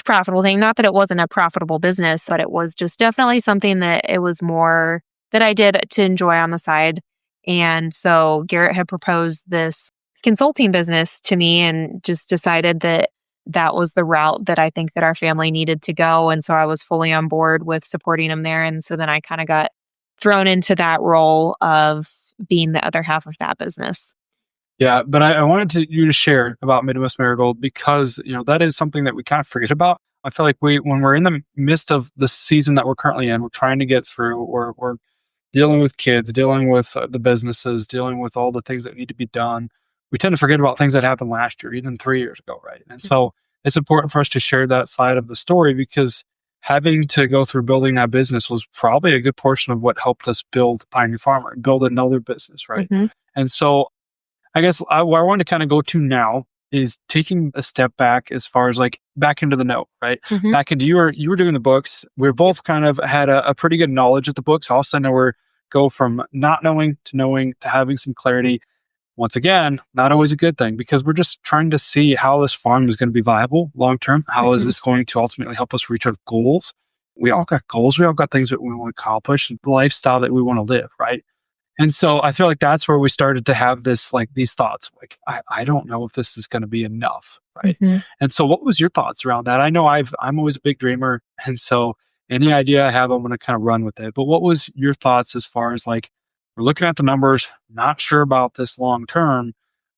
profitable thing. Not that it wasn't a profitable business, but it was just definitely something that it was more that I did to enjoy on the side. And so Garrett had proposed this consulting business to me and just decided that that was the route that I think that our family needed to go. And so I was fully on board with supporting him there. And so then I kind of got thrown into that role of being the other half of that business. Yeah, but I wanted you to share about Midwest Marigold because that is something that we kind of forget about. I feel like when we're in the midst of the season that we're currently in, we're trying to get through, we're dealing with kids, dealing with the businesses, dealing with all the things that need to be done. We tend to forget about things that happened last year, even 3 years ago, right? And so it's important for us to share that side of the story because having to go through building that business was probably a good portion of what helped us build Pioneer Farmer and build another business, right? Mm-hmm. And so I guess where I want to kind of go to now is taking a step back as far as like back into the know, right? Mm-hmm. Back into you were doing the books. We both kind of had a pretty good knowledge of the books. All of a sudden we're go from not knowing to having some clarity. Once again, not always a good thing because we're just trying to see how this farm is going to be viable long term. How is this going to ultimately help us reach our goals? We all got goals. We all got things that we want to accomplish, the lifestyle that we want to live, right? And so I feel like that's where we started to have these thoughts, like, I don't know if this is going to be enough. Right. Mm-hmm. And so what was your thoughts around that? I know I'm always a big dreamer. And so any idea I have, I'm going to kind of run with it. But what was your thoughts as far as like, we're looking at the numbers, not sure about this long term.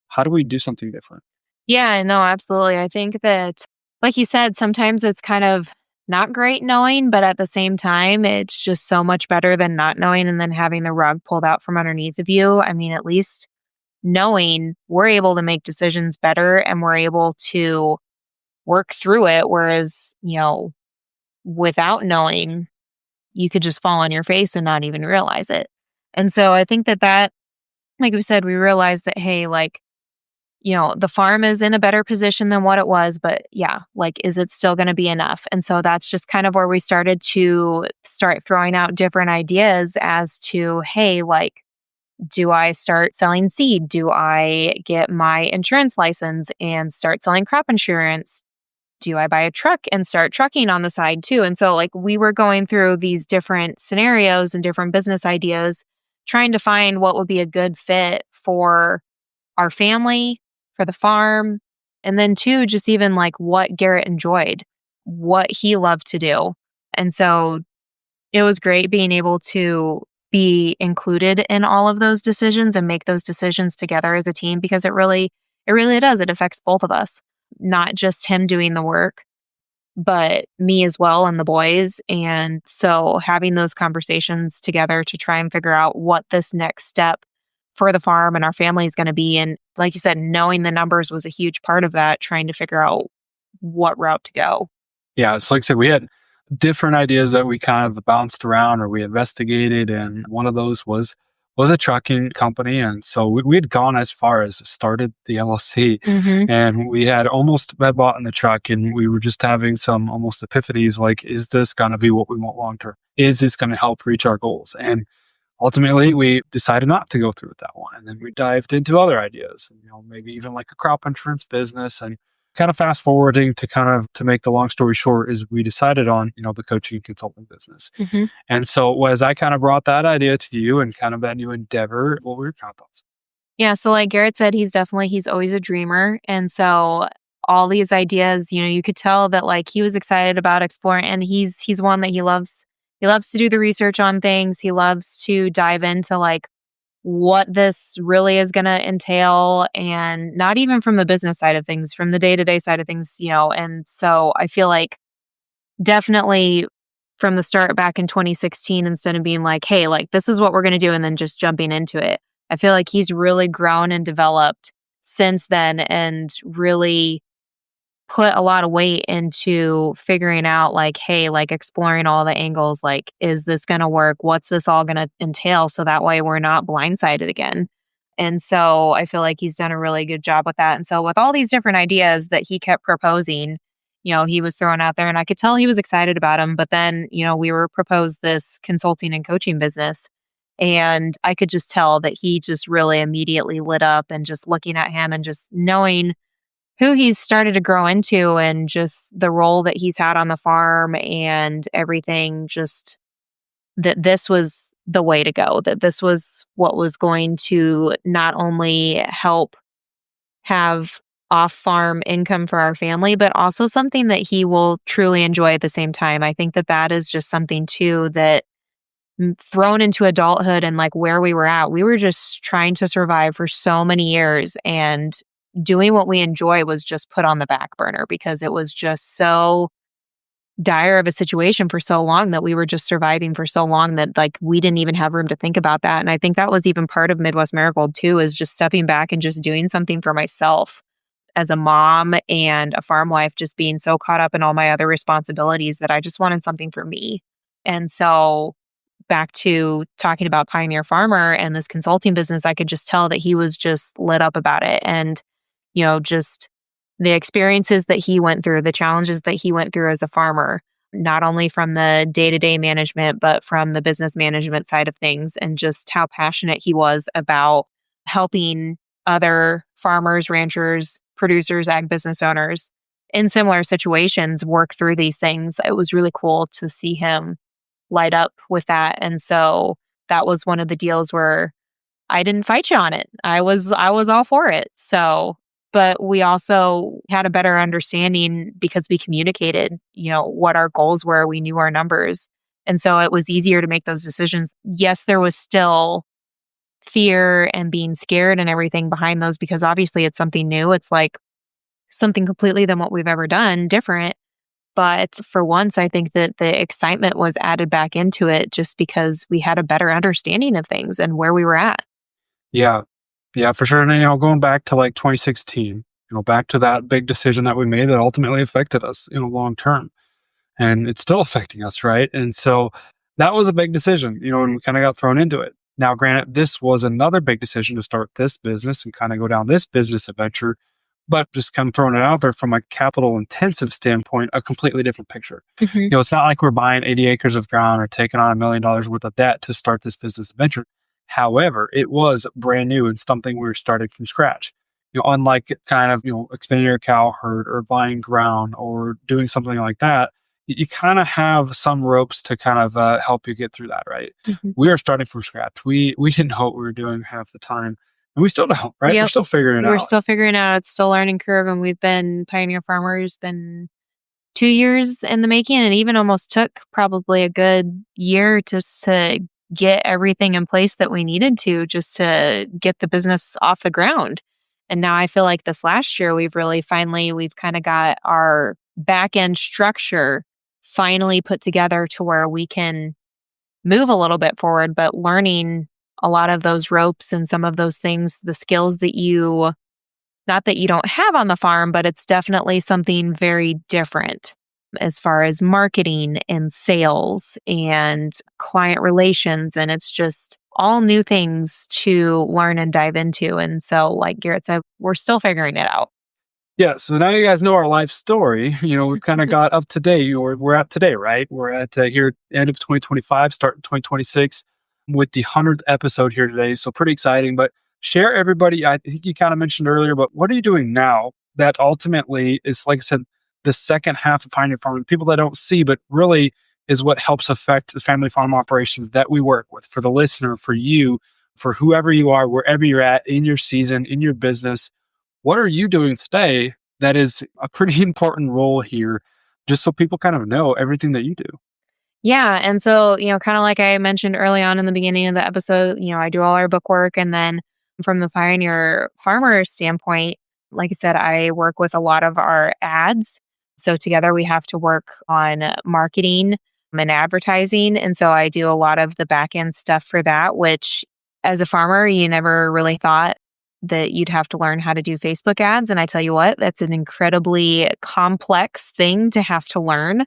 How do we do something different? Yeah, no, absolutely. I think that, like you said, sometimes it's kind of not great knowing, but at the same time, it's just so much better than not knowing and then having the rug pulled out from underneath of you. I mean, at least knowing we're able to make decisions better and we're able to work through it. Whereas, without knowing, you could just fall on your face and not even realize it. And so I think that, like we said, we realized that, hey, like, the farm is in a better position than what it was, but yeah, like, is it still going to be enough? And so that's just kind of where we started to start throwing out different ideas as to, hey, like, do I start selling seed? Do I get my insurance license and start selling crop insurance? do I buy a truck and start trucking on the side too? And so like we were going through these different scenarios and different business ideas, trying to find what would be a good fit for our family, for the farm, and then too, just even like what Garrett enjoyed, what he loved to do. And so it was great being able to be included in all of those decisions and make those decisions together as a team, because it really does. It affects both of us, not just him doing the work, but me as well and the boys. And so having those conversations together to try and figure out what this next step for the farm and our family is going to be. And like you said, knowing the numbers was a huge part of that, trying to figure out what route to go. Yeah, it's like I said, we had different ideas that we kind of bounced around or we investigated, and one of those was a trucking company. And so we had gone as far as started the LLC, and we had bought in the truck, and we were just having some almost epiphanies like, is this going to be what we want long term? Is this going to help reach our goals? And ultimately, we decided not to go through with that one. And then we dived into other ideas, maybe even like a crop insurance business. And kind of fast forwarding to make the long story short is we decided on, the coaching and consulting business. And so as I kind of brought that idea to you and kind of that new endeavor, what were your kind of thoughts? Yeah. So like Garrett said, he's always a dreamer. And so all these ideas, you could tell that like he was excited about exploring, and he's one that he loves to do the research on things. He loves to dive into like what this really is going to entail, and not even from the business side of things, from the day-to-day side of things, And so I feel like definitely from the start back in 2016, instead of being like, hey, like this is what we're going to do, and then just jumping into it, I feel like he's really grown and developed since then and really put a lot of weight into figuring out like, hey, like exploring all the angles, like, is this going to work? What's this all going to entail? So that way we're not blindsided again. And so I feel like he's done a really good job with that. And so with all these different ideas that he kept proposing, he was throwing out there, and I could tell he was excited about them. But then, we were proposed this consulting and coaching business, and I could just tell that he just really immediately lit up, and just looking at him and just knowing who he's started to grow into and just the role that he's had on the farm and everything, just that this was the way to go, that this was what was going to not only help have off-farm income for our family, but also something that he will truly enjoy at the same time. I think that that is just something too that thrown into adulthood and like where we were at, we were just trying to survive for so many years, and doing what we enjoy was just put on the back burner because it was just so dire of a situation for so long, that we were just surviving for so long that like we didn't even have room to think about that. And I think that was even part of Midwest Marigold too, is just stepping back and just doing something for myself as a mom and a farm wife, just being so caught up in all my other responsibilities that I just wanted something for me. And so back to talking about Pioneer Farmer and this consulting business, I could just tell that he was just lit up about it. And just the experiences that he went through, the challenges that he went through as a farmer, not only from the day-to-day management, but from the business management side of things, and just how passionate he was about helping other farmers, ranchers, producers, ag business owners in similar situations work through these things. It was really cool to see him light up with that. And so that was one of the deals where I didn't fight you on it. I was all for it. So, but we also had a better understanding because we communicated, what our goals were. We knew our numbers. And so it was easier to make those decisions. Yes, there was still fear and being scared and everything behind those, because obviously it's something new. It's like something completely than what we've ever done, different. But for once, I think that the excitement was added back into it just because we had a better understanding of things and where we were at. Yeah. Yeah, for sure. And, going back to like 2016, back to that big decision that we made that ultimately affected us, long term. And it's still affecting us, right? And so that was a big decision, and we kind of got thrown into it. Now, granted, this was another big decision to start this business and kind of go down this business adventure, but just kind of throwing it out there from a capital intensive standpoint, a completely different picture. It's not like we're buying 80 acres of ground or taking on $1 million worth of debt to start this business adventure. However, it was brand new and something we were starting from scratch. unlike kind of, expanding your cow herd or buying ground or doing something like that, you kind of have some ropes to kind of help you get through that, right? Mhm. We are starting from scratch. We didn't know what we were doing half the time, and we still don't, right? We're Yep. still figuring it We're out. still figuring it out. It's still a learning curve, and we've been Pioneer Farmers been 2 years in the making, and even almost took probably a good year just to get everything in place that we needed to just to get the business off the ground. And now I feel like this last year we've kind of got our back end structure finally put together to where we can move a little bit forward, but learning a lot of those ropes and some of those things, the skills that you not that you don't have on the farm, but it's definitely something very different as far as marketing and sales and client relations. And it's just all new things to learn and dive into. And so, like Garrett said, we're still figuring it out. Yeah, so now you guys know our life story. We've kind of got up to date. We're at today, right? We're at here end of 2025, start in 2026 with the 100th episode here today. So pretty exciting. But share everybody. I think you kind of mentioned earlier, but what are you doing now that ultimately is, like I said, the second half of Pioneer Farming, people that don't see, but really is what helps affect the family farm operations that we work with for the listener, for you, for whoever you are, wherever you're at in your season, in your business. What are you doing today that is a pretty important role here, just so people kind of know everything that you do? Yeah. And so, kind of like I mentioned early on in the beginning of the episode, I do all our book work. And then from the Pioneer Farmer standpoint, like I said, I work with a lot of our ads. So together we have to work on marketing and advertising. And so I do a lot of the back end stuff for that, which as a farmer, you never really thought that you'd have to learn how to do Facebook ads. And I tell you what, that's an incredibly complex thing to have to learn.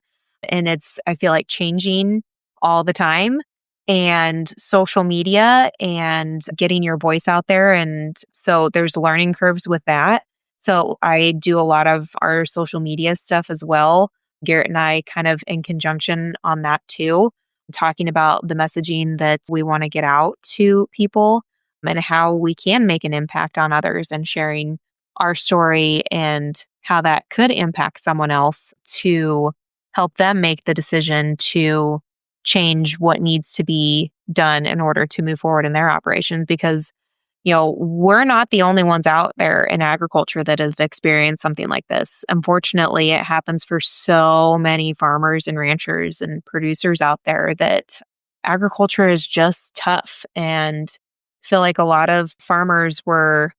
And I feel like changing all the time, and social media and getting your voice out there. And so there's learning curves with that. So I do a lot of our social media stuff as well. Garrett and I kind of in conjunction on that too, talking about the messaging that we want to get out to people and how we can make an impact on others, and sharing our story and how that could impact someone else to help them make the decision to change what needs to be done in order to move forward in their operations. Because, we're not the only ones out there in agriculture that have experienced something like this. Unfortunately, it happens for so many farmers and ranchers and producers out there that agriculture is just tough. And I feel like a lot of farmers were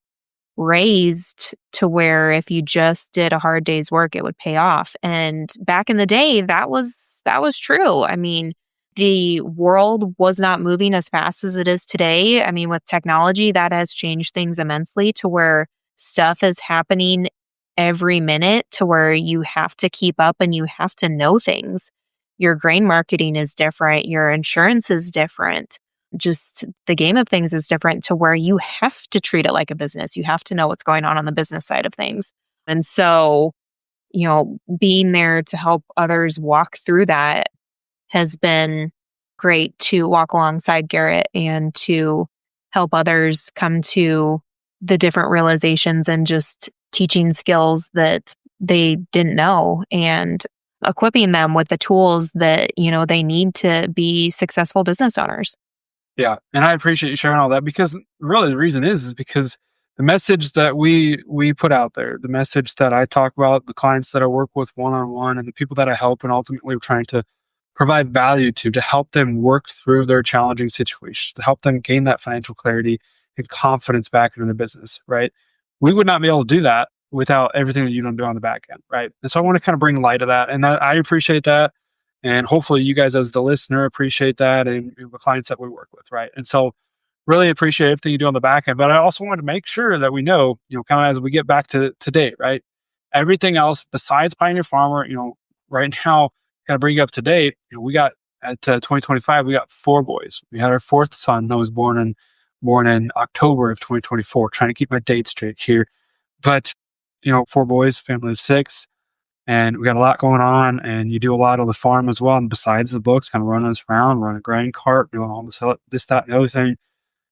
raised to where if you just did a hard day's work, it would pay off. And back in the day, that was true. I mean, the world was not moving as fast as it is today. I mean, with technology, that has changed things immensely to where stuff is happening every minute to where you have to keep up and you have to know things. Your grain marketing is different, your insurance is different, just the game of things is different to where you have to treat it like a business. You have to know what's going on the business side of things. And so, being there to help others walk through that has been great, to walk alongside Garrett and to help others come to the different realizations and just teaching skills that they didn't know, and equipping them with the tools that, they need to be successful business owners. Yeah, and I appreciate you sharing all that, because really the reason is because the message that we put out there, the message that I talk about, the clients that I work with one on one, and the people that I help, and ultimately we're trying to provide value to help them work through their challenging situations, to help them gain that financial clarity and confidence back into the business, right? We would not be able to do that without everything that you don't do on the back end, right? And so I want to kind of bring light to that, and that I appreciate that. And hopefully you guys as the listener appreciate that, and the clients that we work with, right? And so really appreciate everything you do on the back end. But I also want to make sure that we know, kind of as we get back to today, right? Everything else besides Pioneer Farmer, right now, kind of bring you up to date. We got at 2025, we got 4 boys. We had our 4th son that was born in October of 2024. Trying to keep my dates straight here, but 4 boys, family of 6. And we got a lot going on, and you do a lot on the farm as well. And besides the books, kind of running us around, running a grain cart, doing all this, that, and the other thing.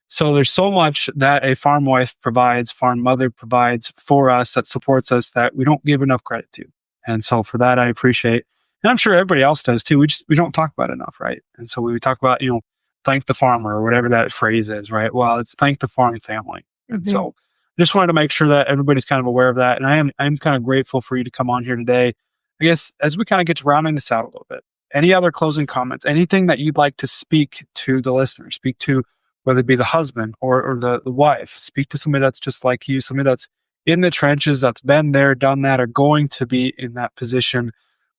So there's so much that a farm wife provides, farm mother provides for us that supports us that we don't give enough credit to. And so for that, I appreciate, and I'm sure everybody else does too. We don't talk about it enough, right? And so we talk about, thank the farmer or whatever that phrase is, right? Well, it's thank the farming family. And so just wanted to make sure that everybody's kind of aware of that. And I'm kind of grateful for you to come on here today. I guess as we kind of get to rounding this out a little bit, any other closing comments, anything that you'd like to speak to the listener, speak to whether it be the husband or the wife, speak to somebody that's just like you, somebody that's in the trenches, that's been there, done that, or going to be in that position.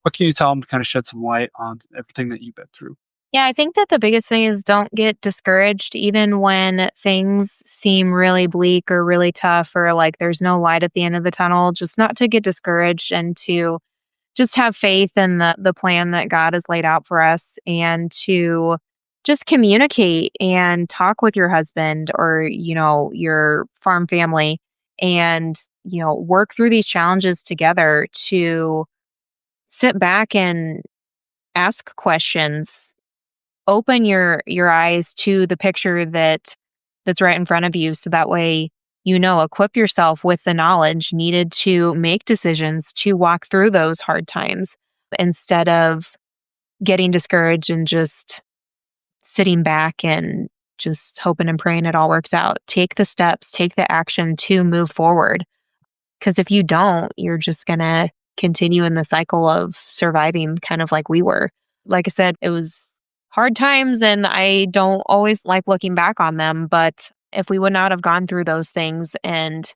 What can you tell them to kind of shed some light on everything that you've been through? Yeah, I think that the biggest thing is don't get discouraged, even when things seem really bleak or really tough or like there's no light at the end of the tunnel, just not to get discouraged and to just have faith in the plan that God has laid out for us, and to just communicate and talk with your husband or, your farm family, and, work through these challenges together, to sit back and ask questions, open your eyes to the picture that's right in front of you, so that way equip yourself with the knowledge needed to make decisions to walk through those hard times, instead of getting discouraged and just sitting back and just hoping and praying it all works out. Take the steps, take the action to move forward. Because if you don't, you're just going to continue in the cycle of surviving, kind of like we were. Like I said, it was hard times and I don't always like looking back on them. But if we would not have gone through those things and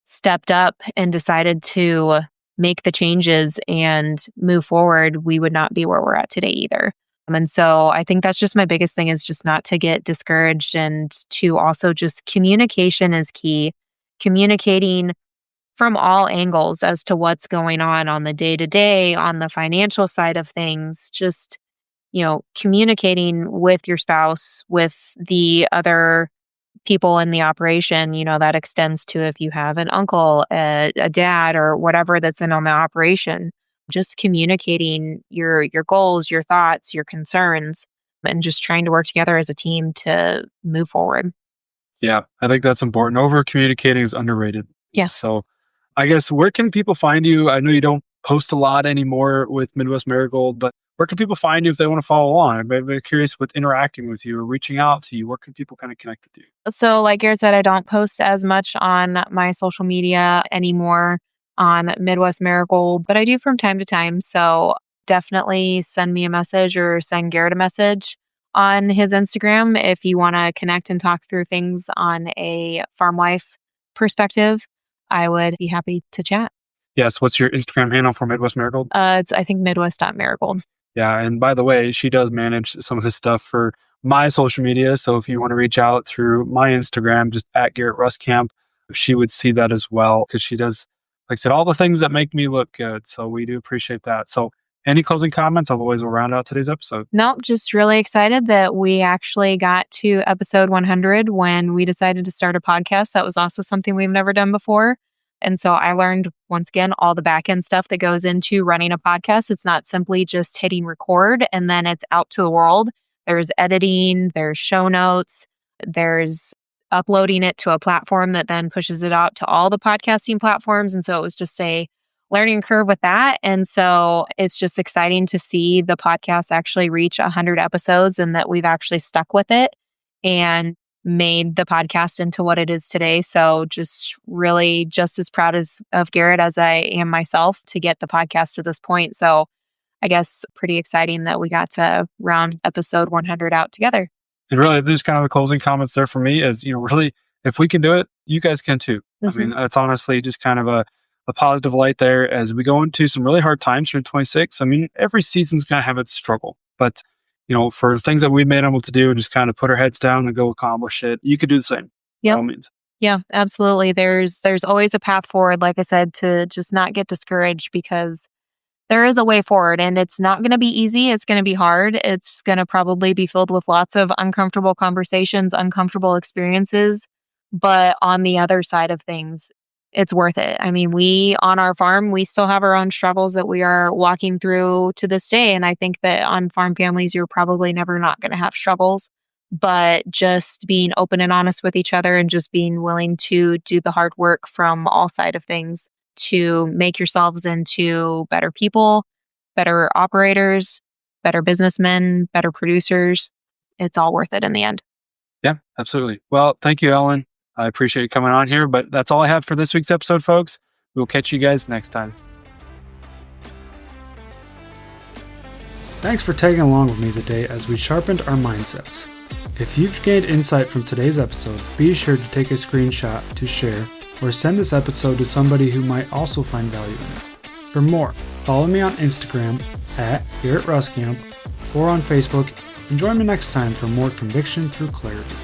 stepped up and decided to make the changes and move forward, we would not be where we're at today either. And so I think that's just my biggest thing, is just not to get discouraged, and to also just communication is key. Communicating from all angles as to what's going on the day-to-day, on the financial side of things, just, communicating with your spouse, with the other people in the operation, that extends to if you have an uncle, a dad, or whatever that's in on the operation. Just communicating your goals, your thoughts, your concerns, and just trying to work together as a team to move forward. Yeah, I think that's important. Over communicating is underrated. Yes. So I guess, where can people find you? I know you don't post a lot anymore with Midwest Marigold, but where can people find you if they want to follow along? I'm very curious with interacting with you or reaching out to you. Where can people kind of connect with you? So like Garrett said, I don't post as much on my social media anymore on Midwest Marigold, but I do from time to time. So definitely send me a message or send Garrett a message on his Instagram if you want to connect and talk through things on a farm wife perspective. I would be happy to chat. Yes. What's your Instagram handle for Midwest Marigold? It's, I think, midwest.marigold. Yeah. And by the way, she does manage some of this stuff for my social media. So if you want to reach out through my Instagram, just at Garrett Ruskamp, she would see that as well, because she does, like I said, all the things that make me look good. So we do appreciate that. So any closing comments? Otherwise, we'll round out today's episode. Nope, just really excited that we actually got to episode 100 when we decided to start a podcast. That was also something we've never done before. And so I learned, once again, all the back end stuff that goes into running a podcast. It's not simply just hitting record and then it's out to the world. There's editing, there's show notes, there's uploading it to a platform that then pushes it out to all the podcasting platforms. And so it was just a learning curve with that. And so it's just exciting to see the podcast actually reach 100 episodes and that we've actually stuck with it and made the podcast into what it is today. So just really just as proud of Garrett as I am myself to get the podcast to this point. So I guess pretty exciting that we got to round episode 100 out together. And really, there's kind of the closing comments there for me is, really, if we can do it, you guys can too. Mm-hmm. I mean, it's honestly just kind of a positive light there as we go into some really hard times here in 26. I mean, every season's going to have its struggle, but for things that we've been able to do, just kind of put our heads down and go accomplish it. You could do the same. Yep. By all means. Yeah, absolutely. There's always a path forward, like I said, to just not get discouraged, because there is a way forward and it's not going to be easy. It's going to be hard. It's going to probably be filled with lots of uncomfortable conversations, uncomfortable experiences. But on the other side of things, it's worth it. I mean, we on our farm, we still have our own struggles that we are walking through to this day. And I think that on farm families, you're probably never not going to have struggles. but just being open and honest with each other and just being willing to do the hard work from all sides of things to make yourselves into better people, better operators, better businessmen, better producers. It's all worth it in the end. Yeah, absolutely. Well, thank you, Ellan. I appreciate you coming on here, but that's all I have for this week's episode, folks. We'll catch you guys next time. Thanks for tagging along with me today as we sharpened our mindsets. If you've gained insight from today's episode, be sure to take a screenshot to share or send this episode to somebody who might also find value in it. For more, follow me on Instagram at Ruskamp or on Facebook, and join me next time for more conviction through clarity.